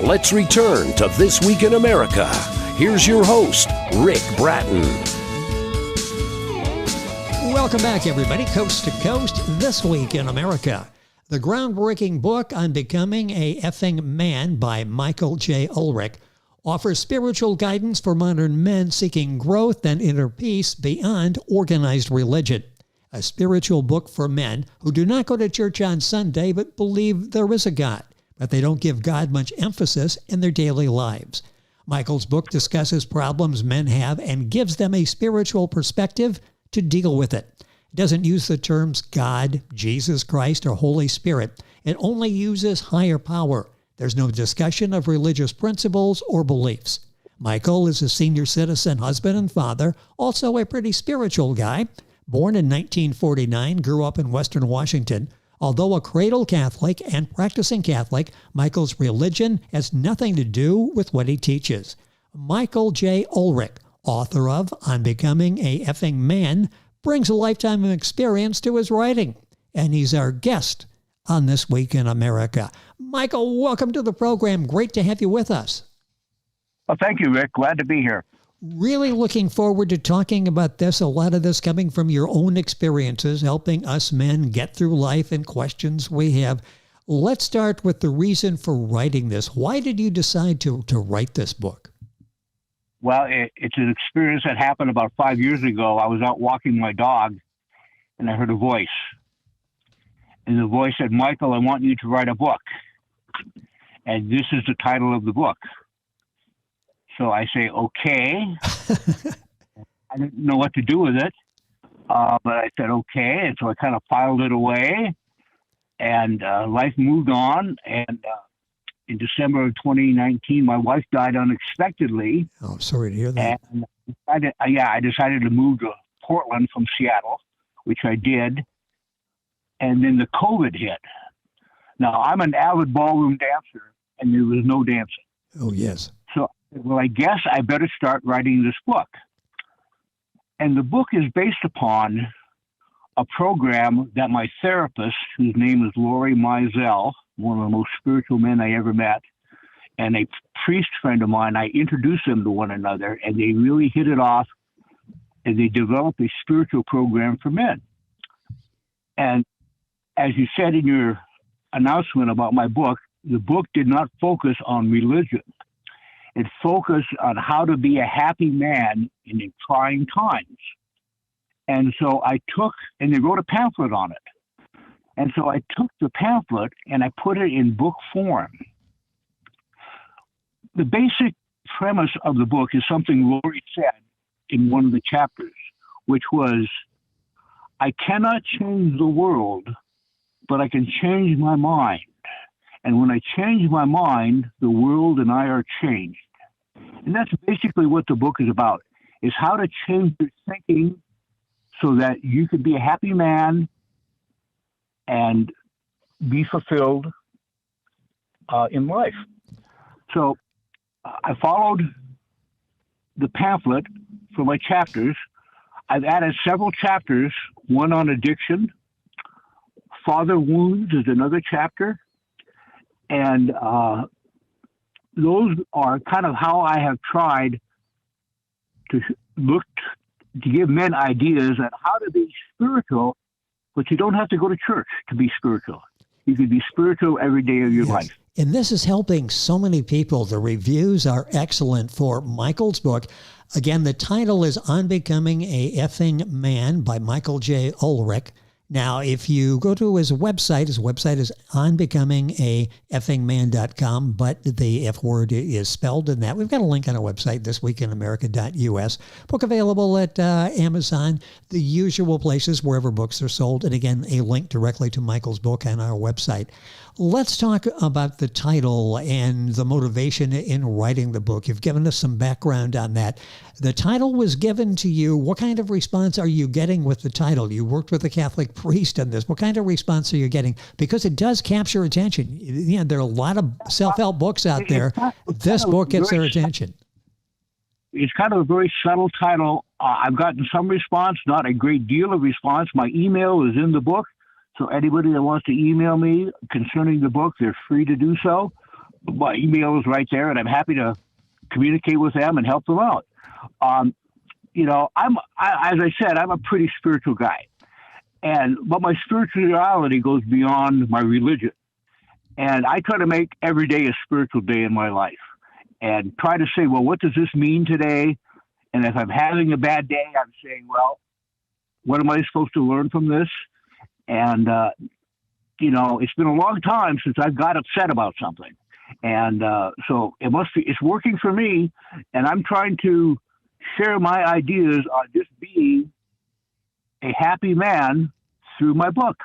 Let's return to This Week in America. Here's your host, Rick Bratton. Welcome back, everybody. Coast to Coast, This Week in America. The groundbreaking book on becoming a effing man by Michael J. Ulrich offers spiritual guidance for modern men seeking growth and inner peace beyond organized religion. A spiritual book for men who do not go to church on Sunday but believe there is a God, but they don't give God much emphasis in their daily lives. Michael's book discusses problems men have and gives them a spiritual perspective to deal with it. It doesn't use the terms God, Jesus Christ, or Holy Spirit. It only uses higher power. There's no discussion of religious principles or beliefs. Michael is a senior citizen, husband and father, also a pretty spiritual guy. Born in 1949, grew up in Western Washington. Although a cradle Catholic and practicing Catholic, Michael's religion has nothing to do with what he teaches. Michael J. Ulrich, author of On Becoming a Effing Man, brings a lifetime of experience to his writing, and he's our guest on This Week in America. Michael, welcome to the program. Great to have you with us. Well, thank you, Rick. Glad to be here. Really looking forward to talking about this. A lot of this coming from your own experiences, helping us men get through life and questions we have. Let's start with the reason for writing this. Why did you decide to write this book? Well, it's an experience that happened about 5 years ago. I was out walking my dog, and I heard a voice. And the voice said, "Michael, I want you to write a book. And this is the title of the book." So I say, okay. I didn't know what to do with it, but I said, okay. And so I kind of filed it away, and life moved on. And in December of 2019, my wife died unexpectedly. Oh, sorry to hear that. And I decided to move to Portland from Seattle, which I did. And then the COVID hit. Now, I'm an avid ballroom dancer, and there was no dancing. Oh, yes. So, well, I guess I better start writing this book. And the book is based upon a program that my therapist, whose name is Lori Mizell, one of the most spiritual men I ever met, and a priest friend of mine, I introduced them to one another, and they really hit it off, and they developed a spiritual program for men. And as you said in your announcement about my book, the book did not focus on religion. It focused on how to be a happy man in trying times. And so and they wrote a pamphlet on it. And so I took the pamphlet and I put it in book form. The basic premise of the book is something Lori said in one of the chapters, which was, I cannot change the world, but I can change my mind. And when I change my mind, the world and I are changed. And that's basically what the book is about, is how to change your thinking so that you can be a happy man and be fulfilled in life. So I followed the pamphlet for my chapters. I've added several chapters, one on addiction. Father wounds is another chapter. And those are kind of how I have tried to give men ideas on how to be spiritual, but you don't have to go to church to be spiritual. You can be spiritual every day of your life. And this is helping so many people. The reviews are excellent for Michael's book. Again, the title is On Becoming a Effing Man by Michael J. Ulrich. Now, if you go to his website is onbecomingaeffingman.com, but the F word is spelled in that. We've got a link on our website, thisweekinamerica.us. Book available at Amazon, the usual places wherever books are sold. And again, a link directly to Michael's book on our website. Let's talk about the title and the motivation in writing the book. You've given us some background on that. The title was given to you. What kind of response are you getting with the title? You worked with a Catholic priest on this. What kind of response are you getting? Because it does capture attention. There are a lot of self-help books out there. This book gets their attention. It's kind of a very subtle title. I've gotten some response, not a great deal of response. My email is in the book. So anybody that wants to email me concerning the book, they're free to do so. my email is right there, and I'm happy to communicate with them and help them out. As I said, I'm a pretty spiritual guy, but my spirituality goes beyond my religion. And I try to make every day a spiritual day in my life and try to say, well, what does this mean today? And if I'm having a bad day, I'm saying, well, what am I supposed to learn from this? And, it's been a long time since I've got upset about something. And so it's working for me. And I'm trying to share my ideas on just being a happy man through my book.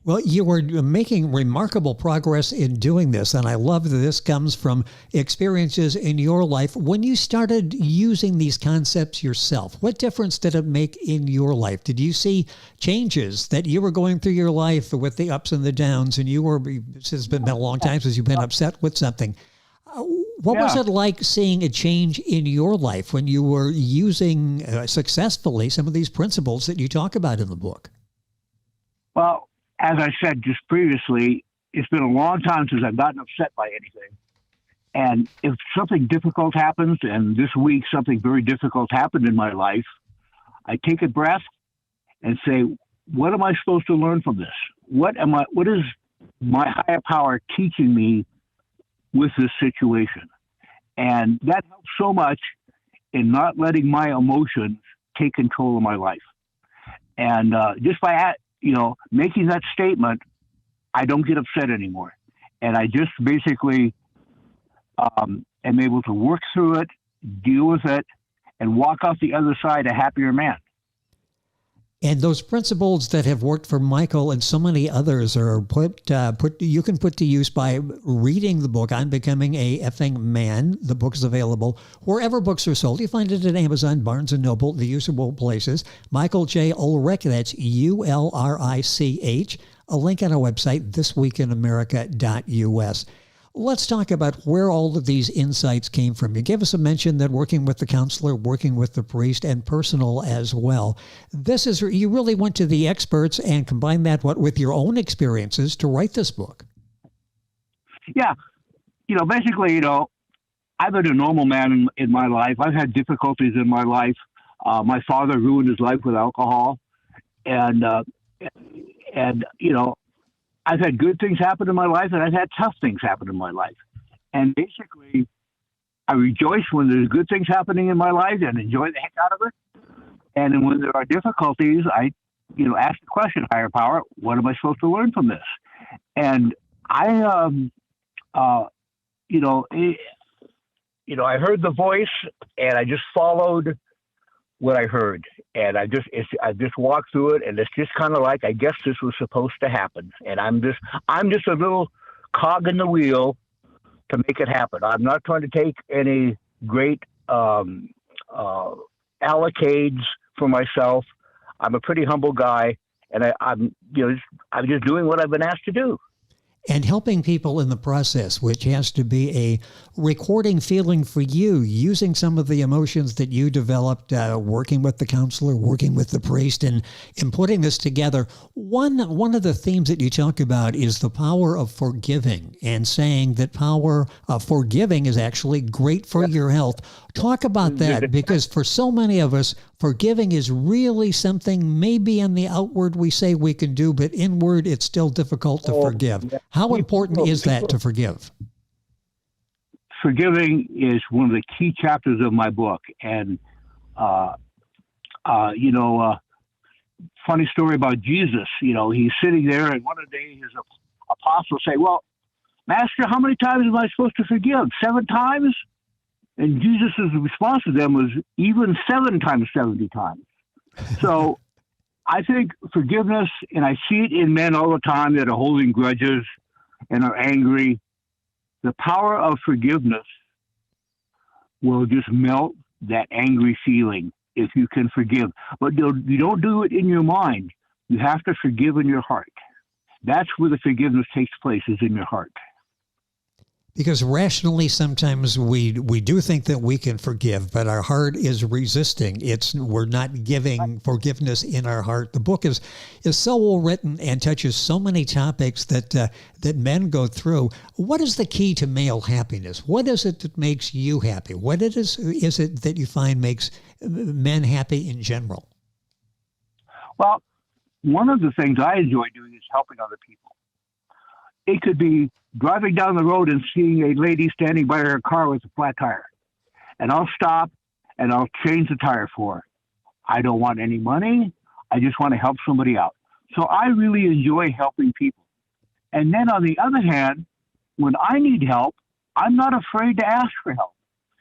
Well, you are making remarkable progress in doing this, and I love that this comes from experiences in your life. When you started using these concepts yourself, what difference did it make in your life? Did you see changes that you were going through your life with the ups and the downs, and it's been a long time since you've been upset with something. What was it like seeing a change in your life when you were using successfully some of these principles that you talk about in the book? Well, as I said just previously, it's been a long time since I've gotten upset by anything. And if something difficult happens, and this week something very difficult happened in my life, I take a breath and say, what am I supposed to learn from this? What is my higher power teaching me with this situation? And that helps so much in not letting my emotions take control of my life. And just by making that statement, I don't get upset anymore. And I just basically am able to work through it, deal with it, and walk out the other side a happier man. And those principles that have worked for Michael and so many others are you can put to use by reading the book, I'm Becoming a Effing Man. The book is available wherever books are sold. You find it at Amazon, Barnes & Noble, the usual places. Michael J. Ulrich, that's Ulrich. A link on our website, thisweekinamerica.us. Let's talk about where all of these insights came from. You gave us a mention that working with the counselor, working with the priest, and personal as well. You really went to the experts and combined that with your own experiences to write this book. Yeah. Basically, I've been a normal man in my life. I've had difficulties in my life. My father ruined his life with alcohol. And I've had good things happen in my life, and I've had tough things happen in my life. And basically, I rejoice when there's good things happening in my life and enjoy the heck out of it. And when there are difficulties, I, ask the question, higher power, what am I supposed to learn from this? And I heard the voice, and I just followed what I heard, and I just walked through it, and it's just kind of like, I guess this was supposed to happen, and I'm just a little cog in the wheel to make it happen. I'm not trying to take any great allocates for myself. I'm a pretty humble guy, and I'm just doing what I've been asked to do. And helping people in the process, which has to be a recording feeling for you, using some of the emotions that you developed, working with the counselor, working with the priest, and putting this together. One of the themes that you talk about is the power of forgiving, and saying that power of forgiving is actually great for your health. Talk about that, because for so many of us, forgiving is really something maybe in the outward we say we can do, but inward it's still difficult to forgive. How important is that to forgive? Forgiving is one of the key chapters of my book. And, funny story about Jesus, he's sitting there, and one day his apostles say, well, Master, how many times am I supposed to forgive? 7 times? And Jesus' response to them was even 7 times 70 times. So I think forgiveness, and I see it in men all the time that are holding grudges and are angry, the power of forgiveness will just melt that angry feeling if you can forgive. But you don't do it in your mind. You have to forgive in your heart. That's where the forgiveness takes place, is in your heart. Because rationally, sometimes we do think that we can forgive, but our heart is resisting. We're not giving forgiveness in our heart. The book is so well written and touches so many topics that men go through. What is the key to male happiness? What is it that makes you happy? What is it that you find makes men happy in general? Well, one of the things I enjoy doing is helping other people. It could be driving down the road and seeing a lady standing by her car with a flat tire. And I'll stop and I'll change the tire for her. I don't want any money. I just want to help somebody out. So I really enjoy helping people. And then on the other hand, when I need help, I'm not afraid to ask for help.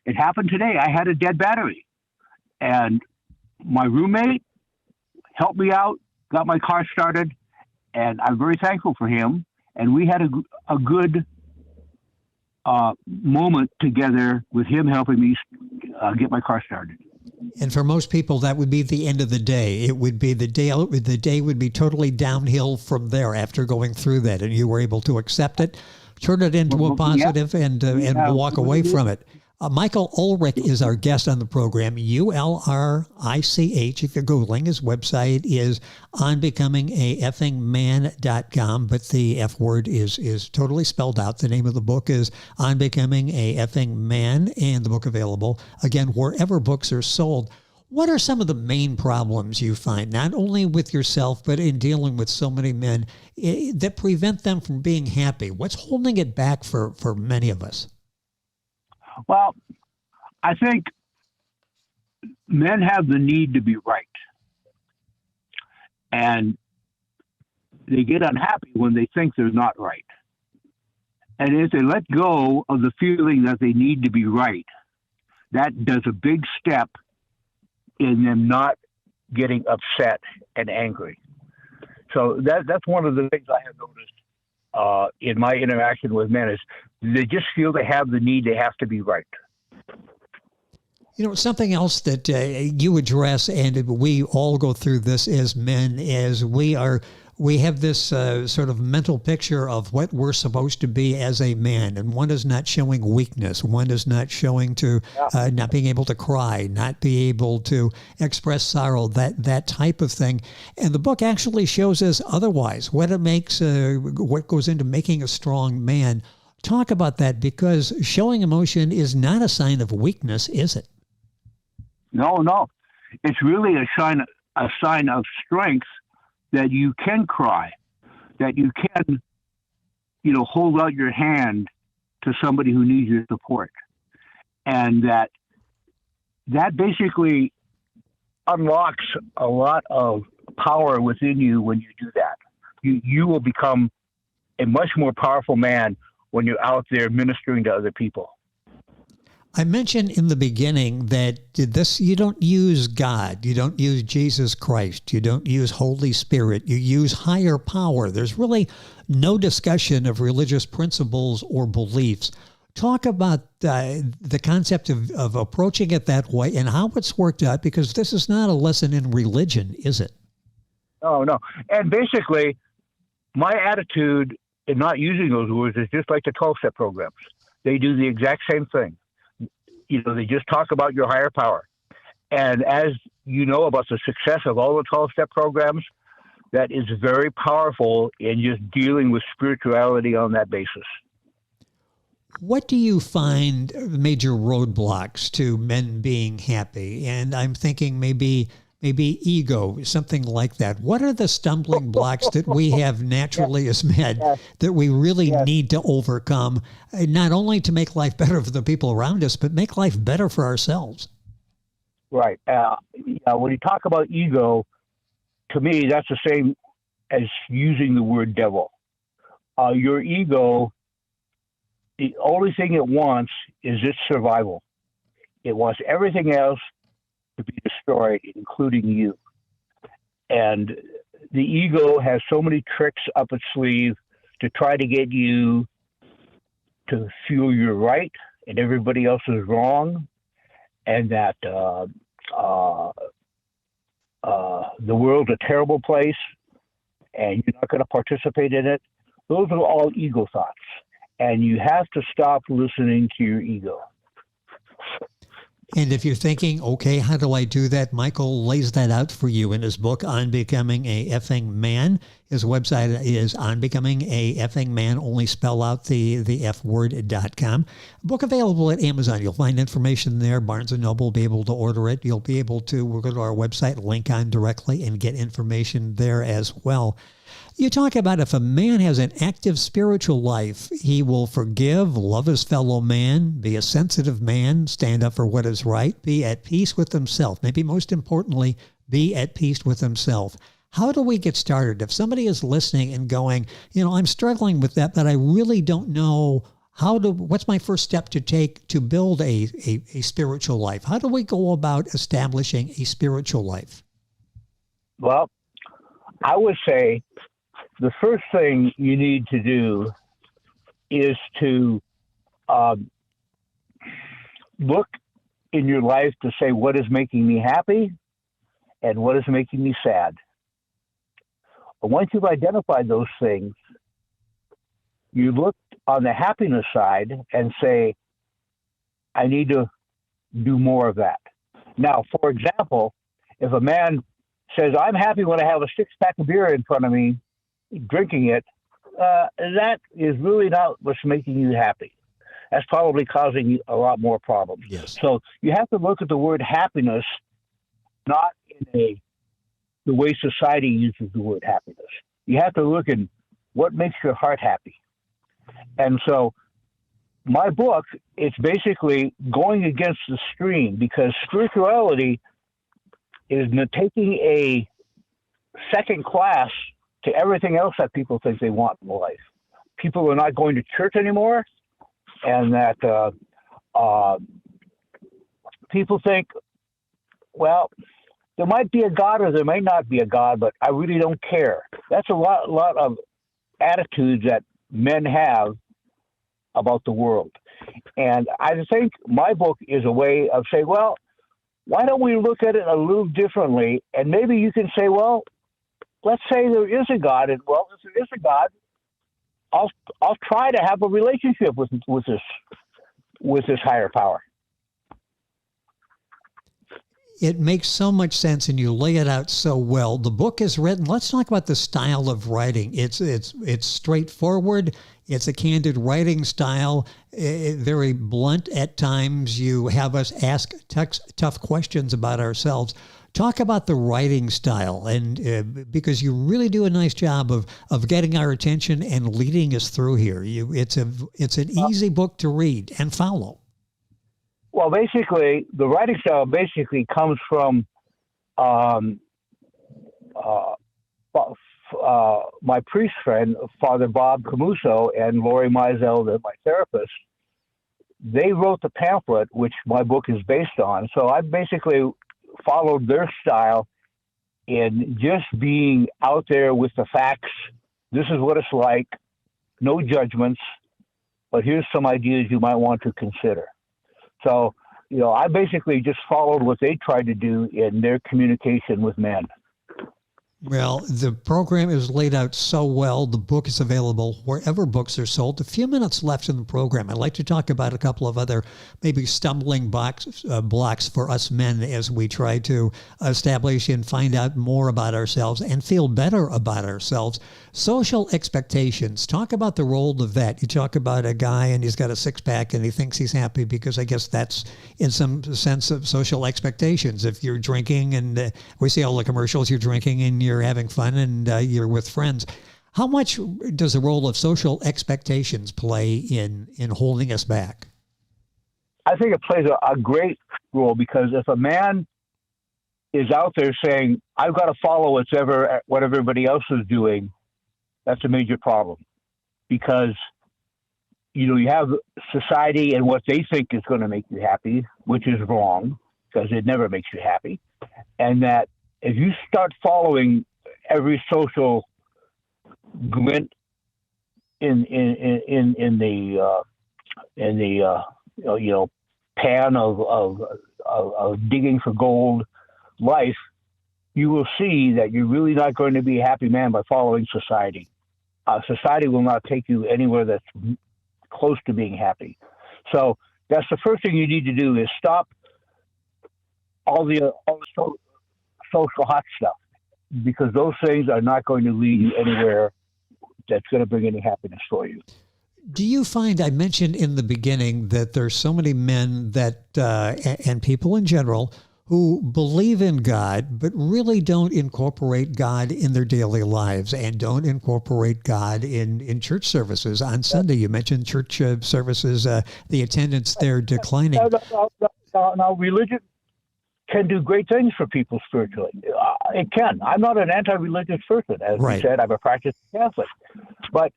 It happened today. I had a dead battery. And my roommate helped me out, got my car started, and I'm very thankful for him. And we had a good moment together with him helping me get my car started. And for most people, that would be the end of the day. It would be the day would be totally downhill from there after going through that. And you were able to accept it, turn it into a positive, and walk away from it. Michael Ulrich is our guest on the program. Ulrich, if you're Googling, his website is onbecomingafingman.com, but the F word is totally spelled out. The name of the book is On Becoming a Effing Man, and the book available, again, wherever books are sold. What are some of the main problems you find, not only with yourself, but in dealing with so many men, that prevent them from being happy? What's holding it back for many of us? Well, I think men have the need to be right. And they get unhappy when they think they're not right. And if they let go of the feeling that they need to be right, that does a big step in them not getting upset and angry. So that's one of the things I have noticed in my interaction with men is they just feel they have the need, they have to be right. You know, something else that you address, and we all go through this as men, is we have this sort of mental picture of what we're supposed to be as a man, and one is not showing weakness, one is not showing to not being able to cry, not be able to express sorrow, that type of thing. And the book actually shows us otherwise, what goes into making a strong man. Talk about that, because showing emotion is not a sign of weakness, is it? No. It's really a sign of strength, that you can cry, that you can, hold out your hand to somebody who needs your support. And that basically unlocks a lot of power within you when you do that. You will become a much more powerful man when you're out there ministering to other people. I mentioned in the beginning that you don't use God, you don't use Jesus Christ, you don't use Holy Spirit, you use higher power. There's really no discussion of religious principles or beliefs. Talk about the concept of approaching it that way and how it's worked out, because this is not a lesson in religion, is it? Oh, no. And basically, my attitude in not using those words is just like the 12-step programs. They do the exact same thing. They just talk about your higher power. And as you know about the success of all the 12-step programs, that is very powerful in just dealing with spirituality on that basis. What do you find major roadblocks to men being happy? And I'm thinking maybe ego, something like that. What are the stumbling blocks that we have naturally as men that we really need to overcome, not only to make life better for the people around us, but make life better for ourselves? Right. When you talk about ego, to me, that's the same as using the word devil. Your ego, the only thing it wants is its survival. It wants everything else to be destroyed, including you. And the ego has so many tricks up its sleeve to try to get you to feel you're right and everybody else is wrong, and that the world's a terrible place and you're not going to participate in it. Those are all ego thoughts. and you have to stop listening to your ego. And if you're thinking, okay, how do I do that? Michael lays that out for you in his book, On Becoming a Effing Man. His website is On Becoming a Effing Man, only spell out the F word.com. Book available at Amazon. You'll find information there. Barnes & Noble will be able to order it. You'll be able to go to our website, link on directly, and get information there as well. You talk about if a man has an active spiritual life, he will forgive, love his fellow man, be a sensitive man, stand up for what is right, be at peace with himself. Maybe most importantly, be at peace with himself. How do we get started? If somebody is listening and going, I'm struggling with that, but I really don't know what's my first step to take to build a spiritual life? How do we go about establishing a spiritual life? Well, I would say the first thing you need to do is to look in your life to say what is making me happy and what is making me sad. And once you've identified those things, you look on the happiness side and say, I need to do more of that. Now, for example, if a man says, I'm happy when I have a six-pack of beer in front of me, drinking it, that is really not what's making you happy. That's probably causing you a lot more problems. Yes. So you have to look at the word happiness not in the way society uses the word happiness. You have to look at what makes your heart happy. And so my book, it's basically going against the stream, because spirituality is taking a second class to everything else that people think they want in life. People are not going to church anymore, and that people think, well, there might be a God or there may not be a God, but I really don't care. That's a lot of attitudes that men have about the world. And I think my book is a way of saying, well, why don't we look at it a little differently? And maybe you can say, well, let's say there is a God, and well, if there is a God, I'll try to have a relationship with this higher power. It makes so much sense, and you lay it out so well. The book is written. Let's talk about the style of writing. It's straightforward. It's a candid writing style, very blunt at times. You have us ask tough questions about ourselves. Talk about the writing style, and because you really do a nice job of getting our attention and leading us through here. It's an easy book to read and follow. Well, basically, the writing style basically comes from my priest friend, Father Bob Camuso, and Lori Mizell, my therapist. They wrote the pamphlet, which my book is based on. So I basically followed their style in just being out there with the facts. This is what it's like. No judgments, but here's some ideas you might want to consider. So, I basically just followed what they tried to do in their communication with men. Well, the program is laid out so well. The book is available wherever books are sold. A few minutes left in the program. I'd like to talk about a couple of other maybe stumbling blocks for us men as we try to establish and find out more about ourselves and feel better about ourselves. Social expectations. Talk about the role of that. You talk about a guy and he's got a six-pack and he thinks he's happy because I guess that's in some sense of social expectations. If you're drinking and we see all the commercials, you're drinking and you're having fun and you're with friends. How much does the role of social expectations play in holding us back? I think it plays a great role, because if a man is out there saying, I've got to follow what everybody else is doing, that's a major problem, because you have society and what they think is going to make you happy, which is wrong, because it never makes you happy. And that if you start following every social glint in the pan of digging for gold life, you will see that you're really not going to be a happy man by following society. Society will not take you anywhere that's close to being happy. So that's the first thing you need to do is stop all the social hot stuff, because those things are not going to lead you anywhere that's going to bring any happiness for you. Do you find, I mentioned in the beginning that there's so many men that, and people in general, who believe in God, but really don't incorporate God in their daily lives and don't incorporate God in church services on Sunday? You mentioned church services, the attendance there declining. Now, religion can do great things for people spiritually. It can. I'm not an anti-religious person. As you said, I'm a practicing Catholic. But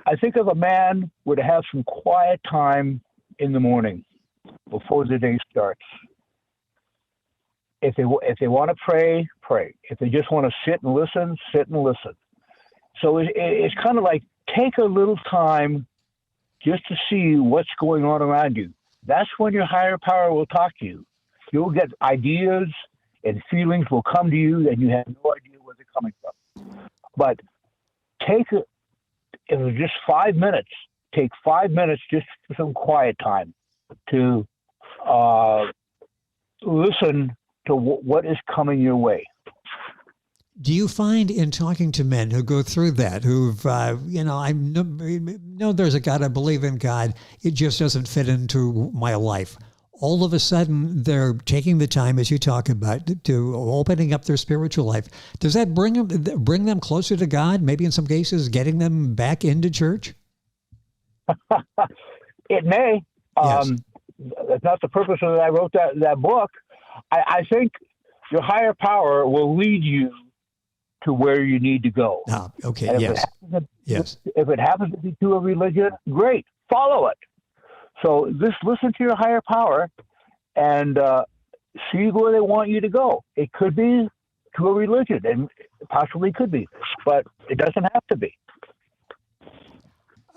I think if a man were to have some quiet time in the morning before the day starts, if they want to pray, pray. If they just want to sit and listen, sit and listen. So it's kind of like take a little time just to see what's going on around you. That's when your higher power will talk to you. You'll get ideas and feelings will come to you and you have no idea where they're coming from. But if it's just 5 minutes, take 5 minutes just for some quiet time to listen to what is coming your way. Do you find in talking to men who go through that, who've, I know there's a God, I believe in God, it just doesn't fit into my life. All of a sudden, they're taking the time, as you talk about, to opening up their spiritual life. Does that bring them closer to God? Maybe in some cases, getting them back into church? It may. Yes. That's not the purpose of that I wrote that book. I think your higher power will lead you to where you need to go. Ah, okay. And Yes. If it happens to be to a religion, great. Follow it. So just listen to your higher power and see where they want you to go. It could be to a religion, and possibly could be, but it doesn't have to be.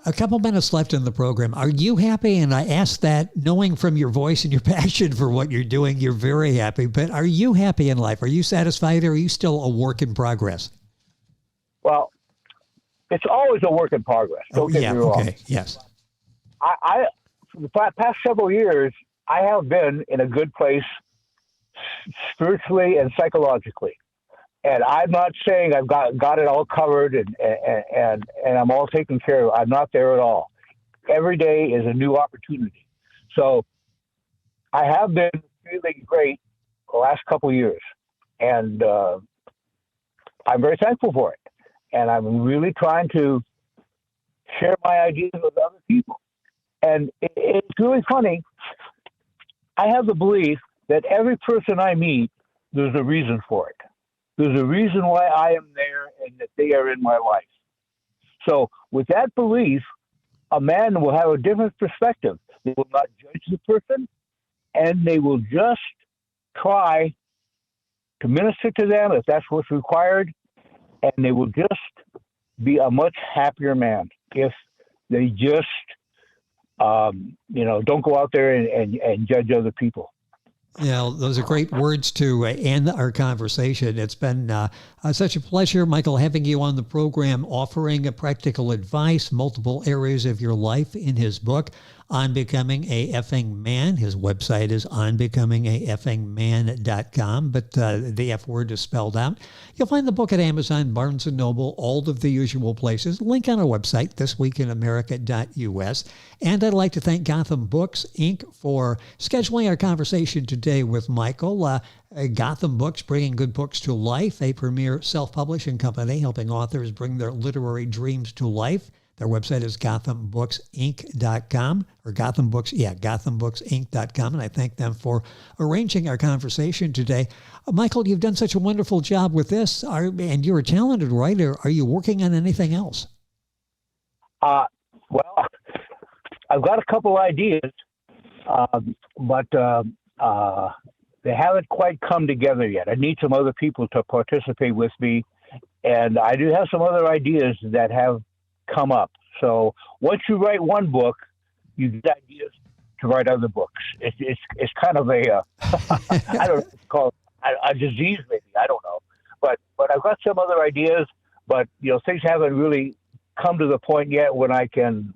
A couple minutes left in the program. Are you happy? And I ask that knowing from your voice and your passion for what you're doing, you're very happy. But are you happy in life? Are you satisfied, or are you still a work in progress? Well, it's always a work in progress. Don't get me wrong. Okay. Yes. I for the past several years, I have been in a good place spiritually and psychologically. And I'm not saying I've got it all covered and I'm all taken care of. I'm not there at all. Every day is a new opportunity. So I have been feeling great the last couple of years. And I'm very thankful for it. And I'm really trying to share my ideas with other people. And it's really funny. I have the belief that every person I meet, there's a reason for it. There's a reason why I am there and that they are in my life. So with that belief, a man will have a different perspective. They will not judge the person, and they will just try to minister to them if that's what's required, and they will just be a much happier man if they just, don't go out there and judge other people. Yeah, those are great words to end our conversation. It's been such a pleasure, Michael, having you on the program, offering practical advice, multiple areas of your life in his book, On Becoming a Effing Man. His website is onbecomingafingman.com, but the F word is spelled out. You'll find the book at Amazon, Barnes & Noble, all of the usual places. Link on our website, thisweekinamerica.us. And I'd like to thank Gotham Books, Inc. for scheduling our conversation today with Michael. Gotham Books, bringing good books to life, a premier self-publishing company helping authors bring their literary dreams to life. Their website is GothamBooksInc.com or GothamBooksInc.com. And I thank them for arranging our conversation today. Michael, you've done such a wonderful job with this, and you're a talented writer. Are you working on anything else? Well, I've got a couple ideas, but they haven't quite come together yet. I need some other people to participate with me, and I do have some other ideas that have come up. So once you write one book, you get ideas to write other books. It's kind of a I don't know, it's called a disease maybe, I don't know. But I've got some other ideas, but things haven't really come to the point yet when I can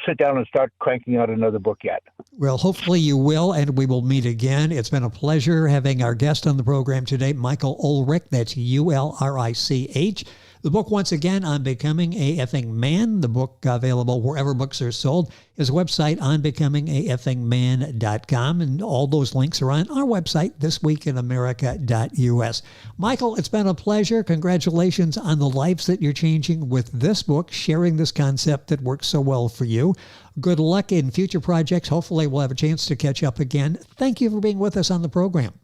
sit down and start cranking out another book yet. Well, hopefully you will, and we will meet again. It's been a pleasure having our guest on the program today, Michael Ulrich. That's Ulrich. The book, once again, On Becoming a Effing Man. The book available wherever books are sold. His website, onbecomingafeffingman.com. And all those links are on our website, thisweekinamerica.us. Michael, it's been a pleasure. Congratulations on the lives that you're changing with this book, sharing this concept that works so well for you. Good luck in future projects. Hopefully we'll have a chance to catch up again. Thank you for being with us on the program.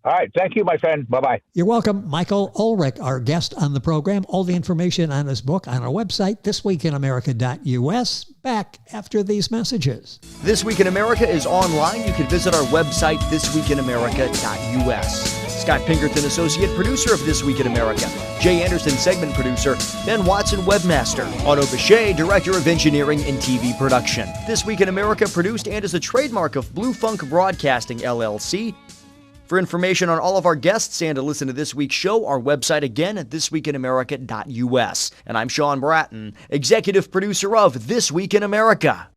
All right. Thank you, my friend. Bye-bye. You're welcome. Michael Ulrich, our guest on the program. All the information on his book on our website, thisweekinamerica.us. Back after these messages. This Week in America is online. You can visit our website, thisweekinamerica.us. Scott Pinkerton, Associate Producer of This Week in America. Jay Anderson, Segment Producer. Ben Watson, Webmaster. Otto Bechet, Director of Engineering and TV Production. This Week in America produced and is a trademark of Blue Funk Broadcasting, LLC. For information on all of our guests and to listen to this week's show, our website again at thisweekinamerica.us. And I'm Sean Bratton, Executive Producer of This Week in America.